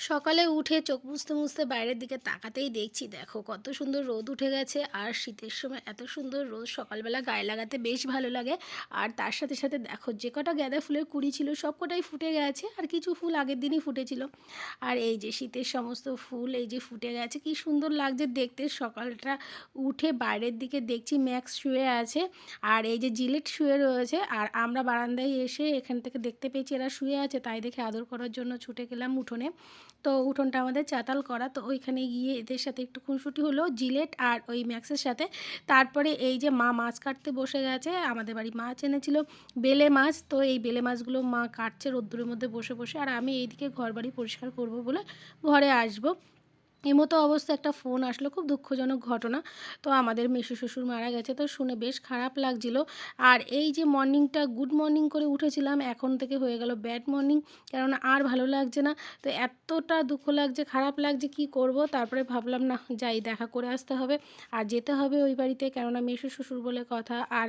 সকালে উঠে চোখ মুছতে মুছতে বাইরের দিকে তাকাতেই দেখছি দেখো কত সুন্দর রোদ উঠে গেছে। আর শীতের সময় এত সুন্দর রোদ সকালবেলা গায়ে লাগাতে বেশ ভালো লাগে। আর তার সাথে সাথে দেখো যে কটা গাঁদা ফুলের কুড়ি ছিল সব কটাই ফুটে গেছে, আর কিছু ফুল আগের দিনই ফুটেছিল। আর এই যে শীতের সমস্ত ফুল এই যে ফুটে গেছে, কি সুন্দর লাগছে দেখতে। সকালটা উঠে বাইরের দিকে দেখছি ম্যাক্স শুয়ে আছে, আর এই যে জিলেট শুয়ে রয়েছে। আর আমরা বারান্দায় এসে এখান থেকে দেখতে পেয়েছি এরা শুয়ে আছে, তাই দেখে আদর করার জন্য ছুটে গেলাম উঠোনে। তো উঠোনটা আমাদের চাতাল করা, তো ওইখানে গিয়ে এদের সাথে একটু খুনসুটি হলো জিলেট আর ওই ম্যাক্সের সাথে। তারপরে এই যে মা মাছ কাটতে বসে গেছে, আমাদের বাড়ি মাছ এনেছিল বেলে মাছ, তো এই বেলে মাছগুলো মা কাটছে রোদ্দুরের মধ্যে বসে বসে। আর আমি এইদিকে ঘর বাড়ি পরিষ্কার করব বলে ঘরে আসবো। এমতো অবস্থা একটা ফোন আসলো, খুব দুঃখজনক ঘটনা। তো আমাদের মেসো শ্বশুর মারা গেছে, তো শুনে বেশ খারাপ লাগছিল। আর এই যে মর্নিংটা গুড মর্নিং করে উঠেছিলাম, এখন থেকে হয়ে গেল ব্যাড মর্নিং, কেননা আর ভালো লাগছে না। তো এতটা দুঃখ লাগছে, খারাপ লাগছে, কি করব। তারপরে ভাবলাম না যাই, দেখা করে আসতে হবে আর যেতে হবে ওই বাড়িতে, কেননা মেসো শ্বশুর বলে কথা। আর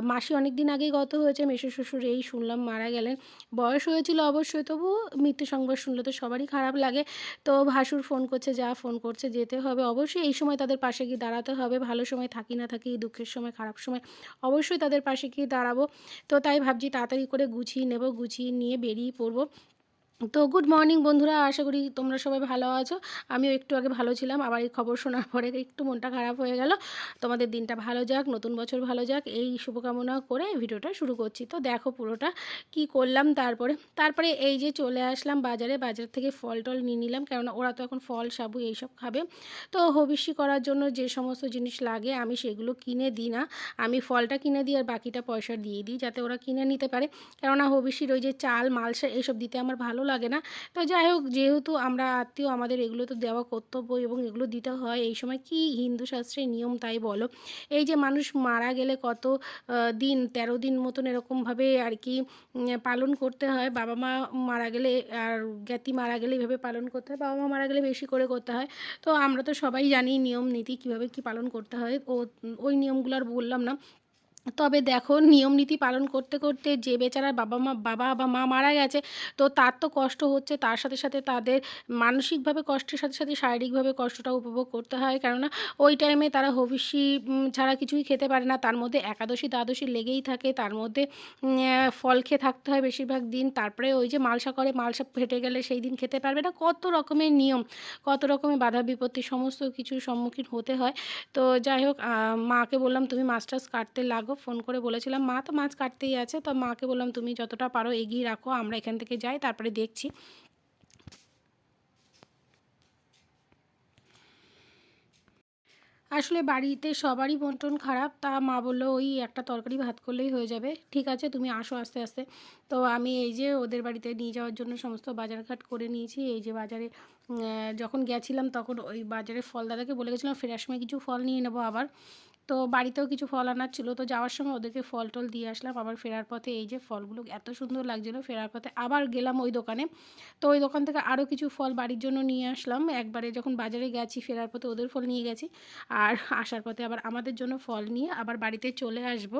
মাসি অনেক দিন আগেই গত হয়েছে, মেসো শ্বশুর এই শুনলাম মারা গেলেন। বয়স হয়েছিল অবশ্যই, তবু মৃত্যু সংবাদ শুনলে তো সবারই খারাপ লাগে। তো ভাসুর ফোন করছে, যা ফোন করছে, যেতে হবে অবশ্যই। এই সময় তাদের পাশে গিয়ে দাঁড়াতে হবে, ভালো সময় থাকি না থাকি, দুঃখের সময় খারাপ সময় অবশ্যই তাদের পাশে গিয়ে দাঁড়াবো। তো তাই ভাবছি তাড়াতাড়ি করে গুছিয়ে নেব, গুছিয়ে নিয়ে বেরিয়ে পড়বো। তো গুড মর্নিং বন্ধুরা, আশা করি তোমরা সবাই ভালো আছো। আমিও একটু আগে ভালো ছিলাম, আবার এই খবর শোনার পরে একটু মনটা খারাপ হয়ে গেল। তোমাদের দিনটা ভালো যাক, নতুন বছর ভালো যাক, এই শুভকামনা করে ভিডিওটা শুরু করছি। তো দেখো পুরোটা কি করলাম। তারপরে এই যে চলে আসলাম বাজারে, বাজার থেকে ফল টল নিয়ে নিলাম, কেননা ওরা তো এখন ফল সাবু এইসব খাবে। তো হবিষ্যি করার জন্য যে সমস্ত জিনিস লাগে আমি সেগুলো কিনে দিই না, আমি ফলটা কিনে দিই আর বাকিটা পয়সা দিয়ে দিই, যাতে ওরা কিনে নিতে পারে। কেননা হবিষ্যির ওই যে চাল মালসা এইসব দিতে আমার ভালো লাগে না। তো যাই হোক, যেহেতু আমরা আত্মীয়, আমাদের এগুলো তো দেওয়া কর্তব্য এবং এগুলো দিতে হয় এই সময়। কি হিন্দু শাস্ত্রের নিয়ম তাই বলো। এই যে মানুষ মারা গেলে কত দিন, 13 দিন মতন এরকমভাবে আর কি পালন করতে হয়। বাবা মা মারা গেলে আর জ্ঞাতি মারা গেলে এইভাবে পালন করতে হয়, বাবা মা মারা গেলে বেশি করে করতে হয়। তো আমরা তো সবাই জানি নিয়ম নীতি কীভাবে কী পালন করতে হয়, ওই নিয়মগুলো আর বললাম না। তবে দেখো নিয়ম নীতি পালন করতে করতে যে বেচারার বাবা বা মা মারা গেছে, তো তার তো কষ্ট হচ্ছে, তার সাথে সাথে তাদের মানসিকভাবে কষ্টের সাথে সাথে শারীরিকভাবে কষ্টটা উপভোগ করতে হয়। কেননা ওই টাইমে তারা হবিষ্যি ছাড়া কিছুই খেতে পারে না, তার মধ্যে একাদশী দ্বাদশী লেগেই থাকে, তার মধ্যে ফল খেয়ে থাকতে হয় বেশিরভাগ দিন। তারপরে ওই যে মালসা করে, মালসা ফেটে গেলে সেই দিন খেতে পারবে না, কত রকমের নিয়ম, কত রকমের বাধা বিপত্তি, সমস্ত কিছুর সম্মুখীন হতে হয়। তো যাই হোক, মাকে বললাম তুমি মাছ টাছ কাটতে লাগো, ফোন করে বলেছিলাম, মা তো মাছ কাটতেই আছে। তো মাকে বললাম তুমি যতটা পারো এগিয়ে রাখো, আমরা এখান থেকে যাই, তারপরে দেখছি। আসলে বাড়িতে সবারই মন টন খারাপ, তা মা বললো ওই একটা তরকারি ভাত করলেই হয়ে যাবে, ঠিক আছে তুমি আসো আস্তে আস্তে। তো আমি এই যে ওদের বাড়িতে নিয়ে যাওয়ার জন্য সমস্ত বাজারঘাট করে নিয়েছি। এই যে বাজারে যখন গেছিলাম তখন ওই বাজারে ফল দাদাকে বলে গেছিলাম ফেরার সময় কিছু ফল নিয়ে নেবো আবার। তো বাড়িতেও কিছু ফল আনার ছিল, তো যাওয়ার সময় ওদেরকে ফল টল দিয়ে আসলাম। আবার ফেরার পথে এই যে ফলগুলো এত সুন্দর লাগছিলো, ফেরার পথে আবার গেলাম ওই দোকানে। তো ওই দোকান থেকে আরও কিছু ফল বাড়ির জন্য নিয়ে আসলাম। একবারে যখন বাজারে গেছি ফেরার পথে ওদের ফল নিয়ে গেছি, আর আসার পথে আবার আমাদের জন্য ফল নিয়ে আবার বাড়িতে চলে আসব।